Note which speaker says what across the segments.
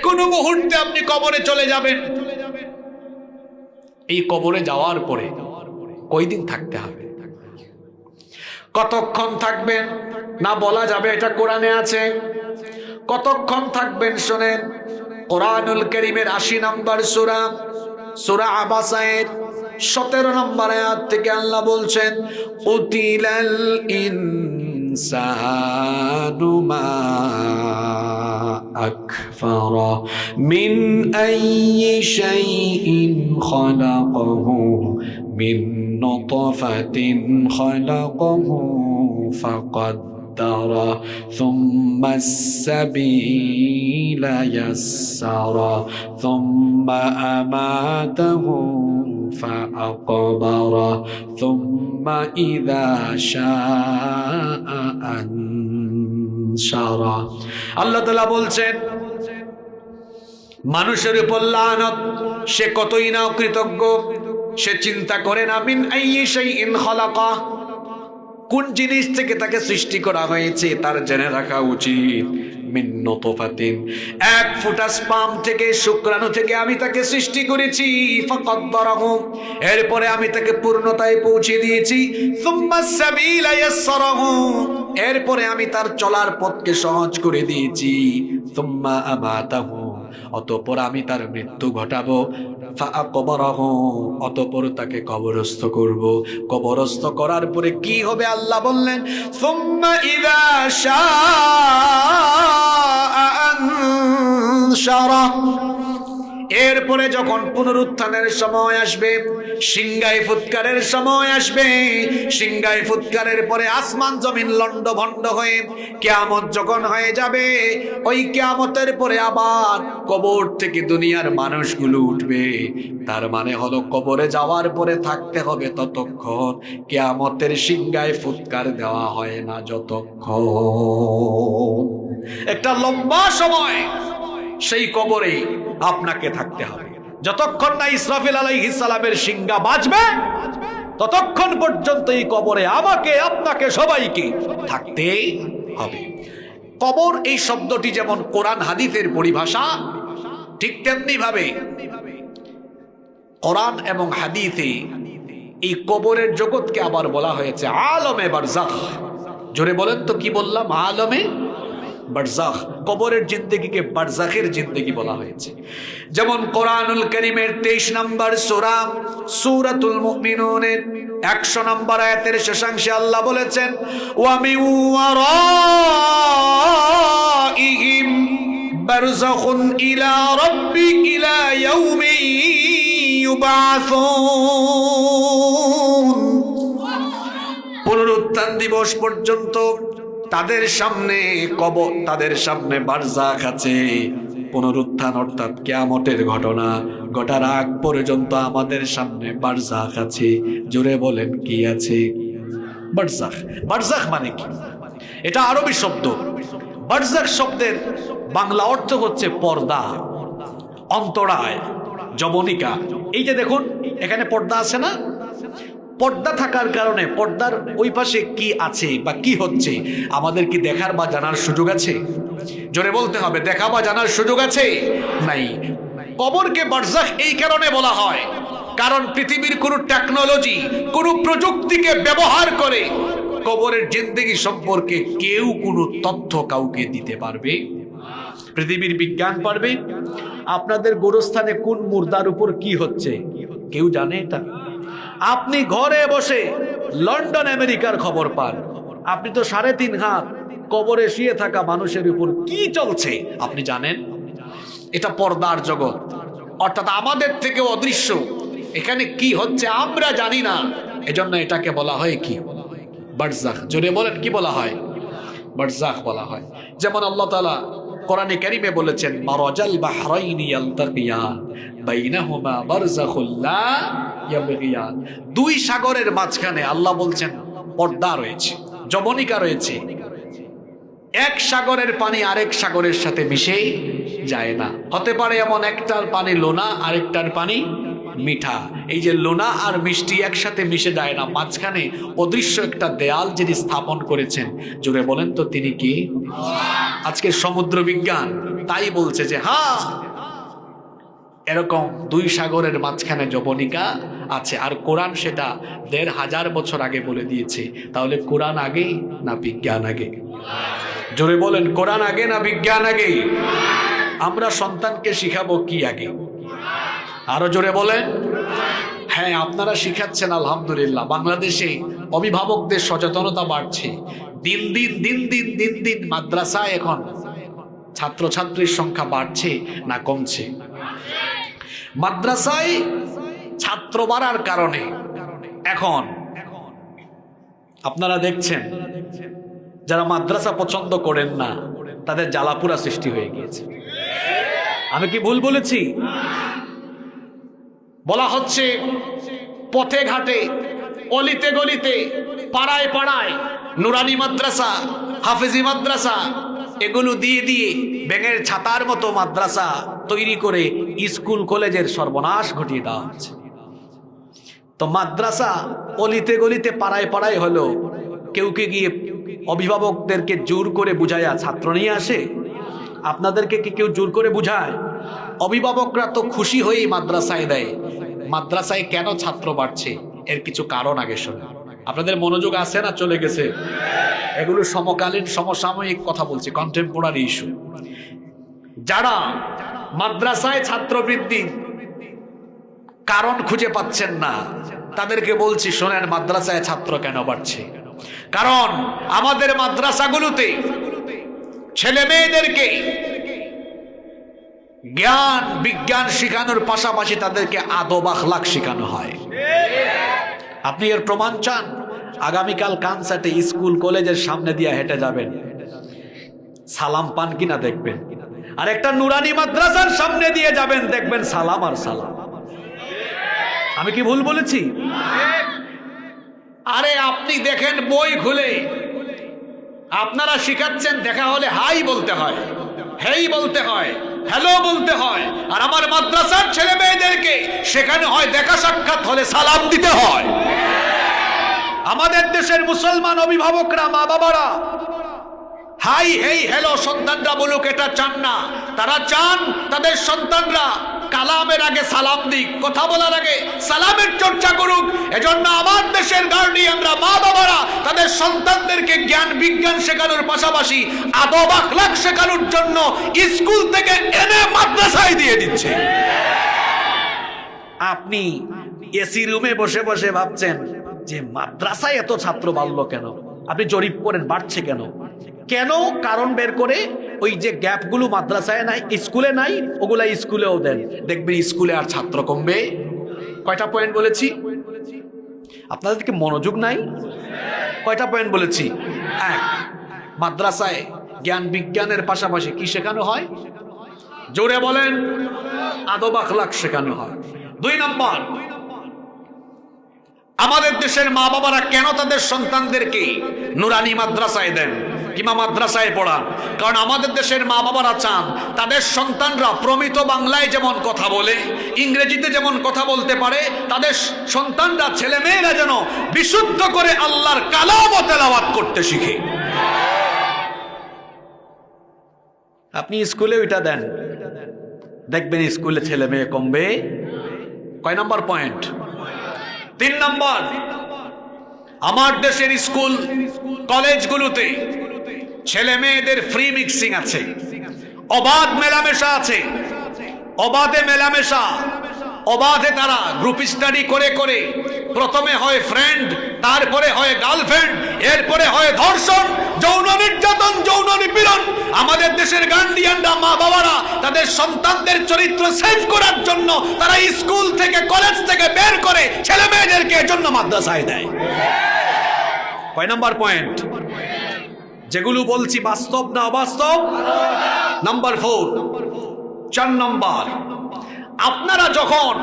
Speaker 1: কোনো মুহূর্তে আপনি কবরে চলে যাবেন। এই কবরে যাওয়ার পরে কয়দিন থাকতে হবে, কতক্ষণ থাকবেন না বলা যাবে, এটা কোরআনে আছে। কতক্ষণ থাকবেন শোনেন, কোরআনুল কারীমের ৮০ নম্বর সূরা, সূরা আবাসায়ের ১৭ নম্বর আয়াত থেকে আল্লাহ বলছেন, উতিলাল ইনসানু মা আকফারা মিন আইয়ি শাইইন খালাকাহু মিন নুতফাতিন খালাকাহু ফাকাদ্দারা সুম্মা السبيل يسرا ثم أماته فأقبره ثم إذا شاء أنشره। আল্লাহ তাআলা বলছেন মানুষের উপর লানত, সে কতই না অকৃতজ্ঞ, সে চিন্তা করে না মিন আইয়ি শাইইন খালাকা, কোন জিনিস থেকে তাকে সৃষ্টি করা হয়েছে তার জেনে রাখা উচিত। মিন নুতফাতিন, এক ফোঁটা স্পাম থেকে, শুক্রাণু থেকে আমি তাকে সৃষ্টি করেছি। ফাকাদ্দারাহু, এরপরে আমি তাকে পূর্ণতায় পৌঁছে দিয়েছি। সুম্মা সাবিলা ইয়াসসারাহু, এরপরে আমি তার চলার পথকে সহজ করে দিয়েছি। সুম্মা আমাতাহু, অতঃপর আমি তার মৃত্যু ঘটাবো। ফাআকবারাহু, অতঃপর তাকে কবরস্থ করব। কবরস্থ করার পরে কি হবে আল্লাহ বললেন, সুম্মা ইযা শাআ আনশারা, এরপরে যখন পুনরুত্থানের সময় আসবে, সিংহায় ফুৎকারের সময় আসবে, সিংহায় ফুৎকারের পরে আসমান জমিন লন্ডভন্ড হয়ে কিয়ামত যখন হয়ে যাবে, ওই কিয়ামতের পরে আবার কবর থেকে দুনিয়ার মানুষগুলো উঠবে। তার মানে হলো কবরে যাওয়ার পরে থাকতে হবে ততক্ষণ কিয়ামতের সিংহায় ফুৎকার দেওয়া হয় না যতক্ষণ। একটা লম্বা সময় সেই কবরে আপনাকে থাকতে হবে। যতক্ষণ না ইসরাফিল আলাইহিস সালামের সিংহা বাজবে ততক্ষণ পর্যন্ত এই কবরে আমাকে আপনাকে সবাইকে থাকতে হবে। কবর এই শব্দটি যেমন কোরআন হাদিসের পরিভাষা, ঠিক তেমনি ভাবে কোরআন এবং হাদিসে এই কবরের জগৎকে আবার বলা হয়েছে আলমে বারজাখ। জোরে বলেন তো কি বললাম? আলমে বারজাখ। কবরের জিন্দেগিকে বারজাখের জিন্দেগি বলা হয়েছে। যেমন কোরআনুল কারীমের 23 নম্বর সূরা, সূরাতুল মুমিনুনের 100 নম্বর আয়াতের শেষাংশে আল্লাহ বলেছেন, ওয়া মিন ওয়ারাইহিম বারযাখুন ইলা ইলা ইয়াউমি ইউবাসুন, পুনরুত্থান দিবস পর্যন্ত তাদের সামনে কবর, তাদের সামনে বারজাখ আছে। পুনরুত্থান অর্থাৎ কিয়ামতের ঘটনা ঘটার আগ পর্যন্ত আমাদের সামনে বারজাখ আছে। জোরে বলেন কি আছে? বারজাখ। বারজাখ মানে কি? এটা আরবি শব্দ। বারজাখ শব্দের বাংলা অর্থ হচ্ছে পর্দা, অন্তরায়, জবনিকা। এই যে দেখুন এখানে পর্দা আছে না, পর্দা থাকার কারণে পর্দার ওই পাশে কি আছে বা কি হচ্ছে আমাদের কি দেখার বা জানার সুযোগ আছে? জোরে বলতে হবে, দেখা বা জানার সুযোগ আছে? নাই। কবরকে বারজাখ এই কারণে বলা হয় কারণ পৃথিবীর কোনো টেকনোলজি, কোনো প্রযুক্তিকে ব্যবহার করে কবরের জিন্দেগি সম্পর্কে কেউ কোনো তথ্য কাউকে দিতে পারবে? পৃথিবীর বিজ্ঞান পারবে? আপনাদের গোরস্থানে কোন মুর্দার উপর কি হচ্ছে কেউ জানে এটা? আপনি ঘরে বসে লন্ডন আমেরিকার খবর পান। আপনি তো 3.5 হাত কবরে শুয়ে থাকা মানুষের উপর কি চলছে আপনি জানেন? এটা পর্দার জগৎ, অর্থাৎ আমাদের থেকে অদৃশ্য। এখানে কি হচ্ছে আমরা জানি না, এজন্য এটাকে বলা হয় কি? বারজাখ। জোরে বলেন কি বলা হয়? বারজাখ বলা হয়। যেমন আল্লাহ তাআলা কোরআনে কারীমে বলেছেন, মারাজাল বাহরাইনি ইয়ালতাকিয়ান বাইনাহুমা বারযাখুল লা ইয়াবগিয়ান। দুই সাগরের মাঝখানে আল্লাহ বলছেন পর্দা রয়েছে, জবনিকা রয়েছে। এক সাগরের পানি আরেক সাগরের সাথে মিশে যায় না। হতে পারে এমন একটার পানি লোনা আরেকটার পানি মিঠা। এই যে লোনা আর মিষ্টি একসাথে মিশে যায় না, মাঝখানে অদৃশ্য একটা দেয়াল যিনি স্থাপন করেছেন, জোরে বলেন তো তিনি কি? আজকে সমুদ্র বিজ্ঞান তাই বলছে যে হ্যাঁ, এরকম দুই সাগরের মাঝখানে যবনিকা আছে। আর কোরআন সেটা ১৫০০ বছর আগে বলে দিয়েছে। তাহলে কোরআন আগে না বিজ্ঞান আগে? জোরে বলেন, কোরআন আগে না বিজ্ঞান আগে? আমরা সন্তানকে শিখাবো কি আগে? আরো জোরে বলেন। হ্যাঁ, আপনারা শিখাচ্ছেন আলহামদুলিল্লাহ। বাংলাদেশে অভিভাবকদের সচেতনতা বাড়ছে। দিন দিন মাদ্রাসায় এখন ছাত্রছাত্রীর সংখ্যা বাড়ছে না কমছে? মাদ্রাসায় ছাত্র বাড়ার কারণে এখন আপনারা দেখছেন যারা মাদ্রাসা পছন্দ করেন না তাদের জ্বালাপুরা সৃষ্টি হয়ে গিয়েছে। আমি কি ভুল বলেছি? বলা হচ্ছে পথে ঘাটে, অলিতে গলিতে, পাড়ায় পাড়ায় নুরানি মাদ্রাসা, হাফেজি মাদ্রাসা, এগুলো দিয়ে ব্যাঙের ছাতার মতো মাদ্রাসা তৈরি করে স্কুল কলেজের সর্বনাশ ঘটিয়ে দেওয়া হচ্ছে। তো মাদ্রাসা অলিতে গলিতে পাড়ায় পাড়ায় হলো, কেউ গিয়ে অভিভাবকদেরকে জোর করে বুঝায়া ছাত্র নিয়ে আসে? আপনাদেরকে কি কেউ জোর করে বুঝায়? অভিভাবকরা তো খুশি হয়েই মাদ্রাসায় দেয়। মাদ্রাসায় কেন ছাত্র বাড়ছে এর কিছু কারণ আগে শোনা। আপনাদের মনোযোগ আছে না চলে গেছে? এগুলো সমকালীন সমসাময়িক কথা বলছি, কন্টেম্পোরারি ইস্যু। যারা মাদ্রাসায় ছাত্র বৃদ্ধি কারণ খুঁজে পাচ্ছেন না, তাদেরকে বলছি শোনেন, মাদ্রাসায় ছাত্র কেন বাড়ছে। কারণ আমাদের মাদ্রাসাগুলোতে ছেলে মেয়েদেরকে জ্ঞান বিজ্ঞান শেখানোর পাশাপাশি তাদেরকে আদব আখলাক শেখানো হয়। আপনি এর প্রমাণ চান? আগামীকাল কানসাটে স্কুল কলেজের সামনে দিয়ে হেঁটে যাবেন, সালাম পান কিনা দেখবেন। আর একটা নুরানি মাদ্রাসার সামনে দিয়ে যাবেন, দেখবেন সালাম আর সালাম। আমি কি ভুল বলেছি? আরে আপনি দেখেন বই খুলে, আপনারা শিখাচ্ছেন দেখা হলে হাই বলতে হয়, হেই বলতে হয়, হ্যালো বলতে হয়। আর আমার মাদ্রাসার ছেলে মেয়েদেরকে শেখানো হয় দেখা সাক্ষাৎ হলে সালাম দিতে হয়। আমাদের দেশের মুসলমান অভিভাবকরা, মা বাবারা হাই হেই হ্যালো সন্তানরা বলুক, এটা চান না। তারা চান তাদের সন্তানরা কালামের আগে সালাম দিক, কথা বলার আগে সালামের চর্চা করুক। এজন্য আমার দেশের গার্ডিয়ানরা, মা বাবারা তাদের সন্তানদেরকে জ্ঞান বিজ্ঞান শেখানোর পাশাপাশি আদব আখলাক শেখানোর জন্য স্কুল থেকে এনে মাদ্রাসায় দিয়ে দিচ্ছে। আপনি এসি রুমে বসে বসে ভাবছেন যে মাদ্রাসায় এত ছাত্র বাড়লো কেন? আপনি জরিপ করেন বাড়ছে কেন? কেন কারণ বের করে ওই যে গ্যাপগুলো মাদ্রাসায় নাই, স্কুলে নাই, ওগুলা স্কুলেও দেন, দেখবেন স্কুলে আর ছাত্র কমবে। কয়টা পয়েন্ট বলেছি? আপনাদেরকে মনোযোগ নাই? কয়টা পয়েন্ট বলেছি? এক, মাদ্রাসায় জ্ঞান বিজ্ঞানের পাশাপাশি কি শেখানো হয়? জোরে বলেন, আদব আখলাক শেখানো হয়। 2 নম্বর, আমাদের দেশের মা বাবারা কেন তাদের সন্তানদেরকে নুরানি মাদ্রাসায় দেন কিংবা মাদ্রাসায় পড়ান? কারণ আমাদের দেশের মা বাবারা চান তাদের সন্তানরা প্রমিত বাংলায় যেমন কথা বলে, ইংরেজিতে যেমন কথা বলতে পারে, তাদের সন্তানরা ছেলে মেয়েরা যেন বিশুদ্ধ করে আল্লাহর কালাম ও তেলাওয়াত করতে শিখে। আপনি স্কুলে ওইটা দেন, দেখবেন স্কুলে ছেলে মেয়ে কমবে। কয় নম্বর পয়েন্ট? 3 নম্বর, আমার দেশের স্কুল কলেজগুলোতে ছেলে মেয়েদের ফ্রি মিক্সিং আছে, অবাধ মেলামেশা আছে। অবাধে মেলামেশা, অবাধে তারা গ্রুপ স্টাডি করে করে প্রথমে হয় ফ্রেন্ড, তারপরে হয় গার্লফ্রেন্ড, এরপরে হয় ধর্ষণ, যৌন নির্যাতন, যৌন নিপীড়ন। আমাদের দেশের গার্ডিয়ানরা, মা বাবারা তাদের সন্তানদের চরিত্র সেভ করার জন্য তারা স্কুল থেকে কলেজ থেকে বের করে ছেলে মেয়েদেরকে এজন্য মাদ্রাসায় দেয়। কয় নাম্বার পয়েন্ট? যেগুলো বলছি বাস্তব না অবাস্তব? নাম্বার 4, 4 নম্বর, আপনারা যখন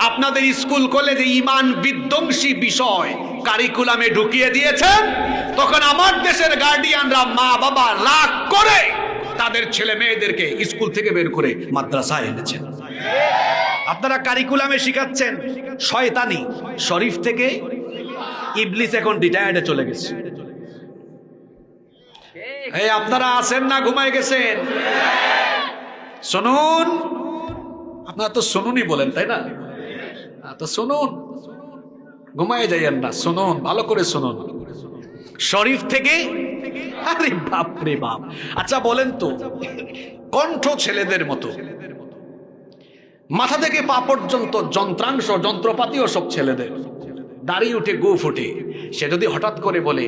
Speaker 1: আপনাদের স্কুল কলেজে ঈমান বিধ্বংসী বিষয় কারিকুলামে ঢুকিয়ে দিয়েছেন, তখন আমার দেশের গার্ডিয়ানরা, মা বাবা রাগ করে তাদের ছেলে মেয়েদেরকে স্কুল থেকে বের করে মাদ্রাসায় এনেছেন। আপনারা কারিকুলামে শিখাচ্ছেন শয়তানি, শরীফ থেকে ইবলিস এখন রিটায়ার্ডে চলে গেছে। এই আপনারা আছেন না ঘুমায় গেছেন? শুনুন, আপনারা তো শুনুনই বলেন তাই না? তো শুনুন, ঘুমায় যাইয়েন না, শুনুন, ভালো করে শুনুন। শরীফ থেকে, আরে বাপ রে বাপ। আচ্ছা বলেন তো, কণ্ঠ ছেলেদের মতো, মাথা থেকে পা পর্যন্ত যন্ত্রাংশ যন্ত্রপাতিও সব ছেলেদের, দাড়ি উঠে গোঁফ উঠে, সে যদি হঠাৎ করে বলে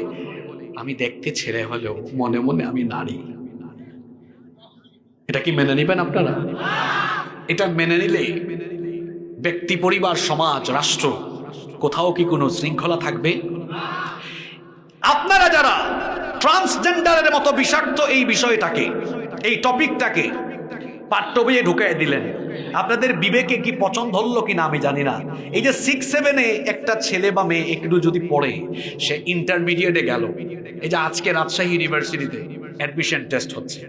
Speaker 1: আমি দেখতে ছেলে হলেও মনে মনে আমি নারী, এটা কি মেনে নিবেন আপনারা? এটা মেনে নিলে ব্যক্তি, পরিবার, সমাজ, রাষ্ট্র, কোথাও কি কোনো শৃঙ্খলা থাকবে? আপনারা যারা ট্রান্সজেন্ডারের মতো বিষাক্ত এই বিষয়টাকে, এই টপিকটাকে পাঠ্য বইয়ে ঢুকাই দিলেন, আপনাদের বিবেকে কি পছন্দ হলো কিনা আমি জানি না। এই যে 6-7-এ একটা ছেলে বা মেয়ে একটু যদি পড়ে, সে ইন্টারমিডিয়েটে গেল, এই যে আজকে রাজশাহী ইউনিভার্সিটিতে অ্যাডমিশন টেস্ট হচ্ছে,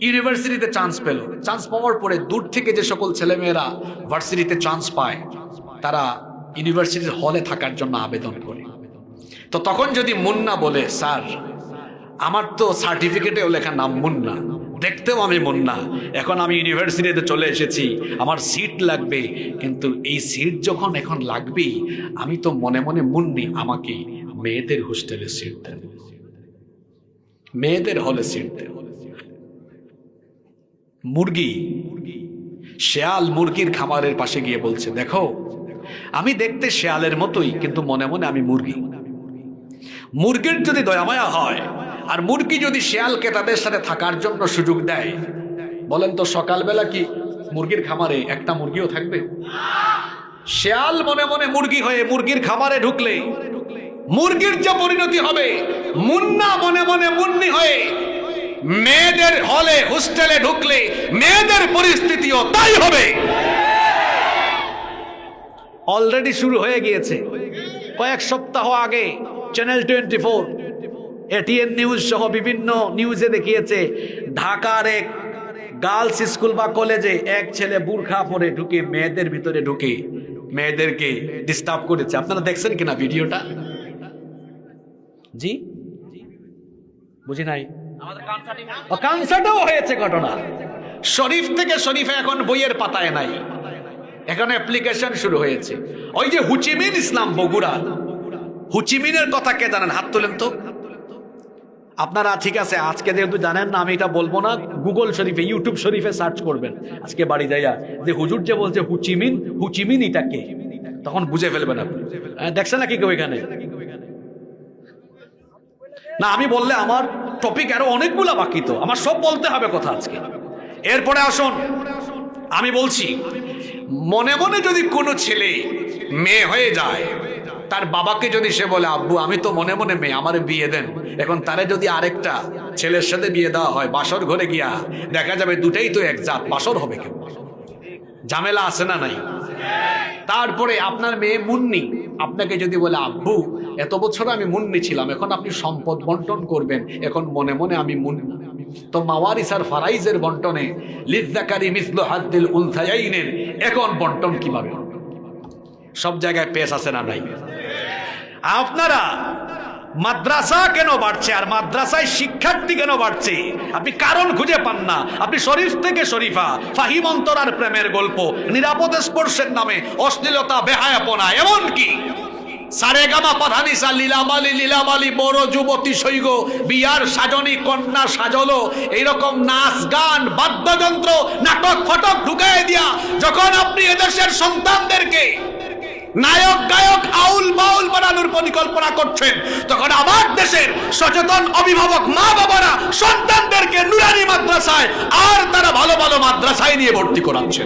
Speaker 1: ইউনিভার্সিটিতে চান্স পেল, চান্স পাওয়ার পরে দূর থেকে যে সকল ছেলেমেয়েরা ভার্সিটিতে চান্স পায়, তারা ইউনিভার্সিটির হলে থাকার জন্য আবেদন করে। তো তখন যদি মুন্না বলে, স্যার আমার তো সার্টিফিকেটেও লেখা নাম মুন্না, দেখতেও আমি মুন্না, এখন আমি ইউনিভার্সিটিতে চলে এসেছি, আমার সিট লাগবে, কিন্তু এই সিট যখন এখন লাগবেই, আমি তো মনে মনে মুন্নি, আমাকে মেয়েদের হোস্টেলে সিট দেন, মেয়েদের হলে সিট দেন। মুরগি, শেয়াল মুরগির খামারের পাশে গিয়ে বলছে, দেখো আমি দেখতে শেয়ালের মতোই, কিন্তু মনে মনে আমি মুরগি। মুরগির যদি দয়ামায়া হয় আর মুরগি যদি শেয়ালকে তাদের সাথে থাকার জন্য সুযোগ দেয়, বলেন তো সকালবেলা কি মুরগির খামারে একটা মুরগিও থাকবে? শেয়াল মনে মনে মুরগি হয়ে মুরগির খামারে ঢুকলে মুরগির যে পরিণতি হবে, মুন্না মনে মনে মুন্নি হয়ে মেয়েদের হলে হোস্টেলে ঢুকলে মেয়েদের পরিস্থিতিও তাই হবে। অলরেডি শুরু হয়ে গিয়েছে। কয়েক সপ্তাহ আগে চ্যানেল 24, এটিএন নিউজ সহ বিভিন্ন নিউজে দেখিয়েছে, ঢাকার এক গার্লস স্কুল বা কলেজে এক ছেলে বুরখা পরে ঢুকে মেয়েদের ভিতরে ঢুকে মেয়েদেরকে ডিস্টার্ব করেছে। আপনারা দেখছেন কিনা ভিডিওটা? জি বুঝি নাই, কানসার্টেও হয়েছে ঘটনা। শরীফ থেকে শরীফে এখন বইয়ের পাতায় নাই, এখন অ্যাপ্লিকেশন শুরু হয়েছে। ওই যে হুচিমিন ইসলাম বগুড়া, হুচিমিনের কথা কে জানেন? হাত তোলেন তো আপনারা। ঠিক আছে, আজকে যেহেতু জানেন না আমি এটা বলবো না, গুগল শরীফে, ইউটিউব শরীফে সার্চ করবেন আজকে বাড়ি যাইয়া, যে হুজুর যে বলছে হুচিমিন, হুচিমিন এটা কে, তখন বুঝে ফেলবেন আপনি। দেখছেন নাকি কেউ এখানে? না, আমি বললে আমার টপিক আরো অনেকগুলা বাকি, তো আমার সব বলতে হবে কথা আজকে। এরপরে আসুন, আমি বলছি, মনে মনে যদি কোনো ছেলে মেয়ে হয়ে যায়, তার বাবাকে যদি সে বলে আব্বু আমি তো মনে মনে মেয়ে, আমার বিয়ে দেন, এখন তারে যদি আরেকটা ছেলের সাথে বিয়ে দেওয়া হয়, বাসর ঘরে গিয়া দেখা যাবে দুটাই তো এক জাত, বাসর হবে কেন? ঝামেলা আছে না নাই? তারপরে আপনার মেয়ে মুন্নি আপনাকে যদি বলে আব্বু এত বছর আমি মুন্নি ছিলাম, এখন আপনি সম্পদ বন্টন করবেন, এখন মনে মনে আমি মুন্নি, তো মাওয়ারিস আর ফারাইজের বন্টনে লিযযাকারি মিসলু হাদ্দিল উনসায়াইনের এখন বন্টন কিভাবে? সব জায়গায় পেশ আছে না নাই? আপনারা মাদ্রাসা কেন বাড়ছে আর মাদ্রাসায় শিক্ষার্থী কেন বাড়ছে আপনি কারণ খুঁজে পান না। আপনি শরীফ থেকে শরীফা, ফাহিম অন্তরার প্রেমের গল্প, নিরাপদ স্পর্শের নামে অশ্লীলতা, বেহায়াপনা, এমনকি সারেগামা পাধানিসা লীলামালি লীলামালি বড় যুবতী সৈগ বিয়ার সাজনী কন্যা সাজলো, এইরকম নাচ গান বাদ্যযন্ত্র নাটক ফটক ঢুকাই দিয়া যখন আপনি এদেশের সন্তানদেরকে নায়ক গায়ক আউল বাউল বানানোর পরিকল্পনা করছেন, তখন আমার দেশের সচেতন অভিভাবক মা বাবারা সন্তানদেরকে নুরানি মাদ্রাসায় আর তারা ভালো ভালো মাদ্রাসায় নিয়ে ভর্তি করাচ্ছেন।